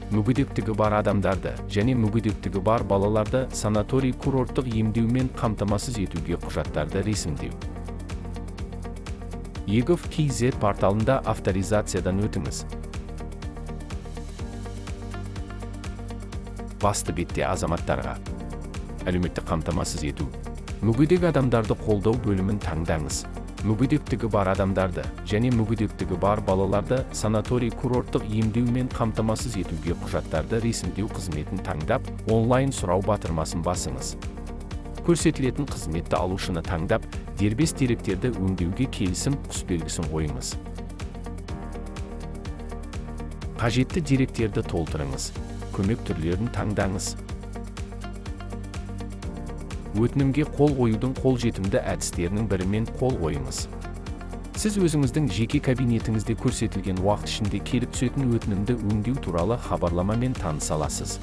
мүгедектігі бар адамдарды және мүгедектігі бар балаларды санаторий курорттық емдеумен қамтамасыз етуге құжаттарды ресімдеу. Egov.kz порталында авторизациядан өтіңіз. Басты бетте азаматтарға әлеуметтік қамтамасыз ету. Мүгедек адамдарды қолдау бөлімін таңдаңыз. Мүгедектігі бар адамдарды және мүгедектігі бар балаларды санаторий курорттық емдеумен қамтамасыз етуге құжаттарды ресімдеу қызметін таңдап, онлайн сұрау батырмасын басыңыз. Көрсетілетін қызметті алушыны таңдап, дербес деректерді өңдеуге келісім құсбелгісін қойыңыз. Қажетті деректерді толтырыңыз. Көмек түрлерін таңдаңыз. Өтінімге қол қоюдың қолжетімді әдістерінің бірімен қол қойыңыз. Сіз өзіңіздің жеке кабинетіңізде көрсетілген уақыт ішінде келіп түсетін өтінімді өңдеу туралы хабарламамен таныса аласыз.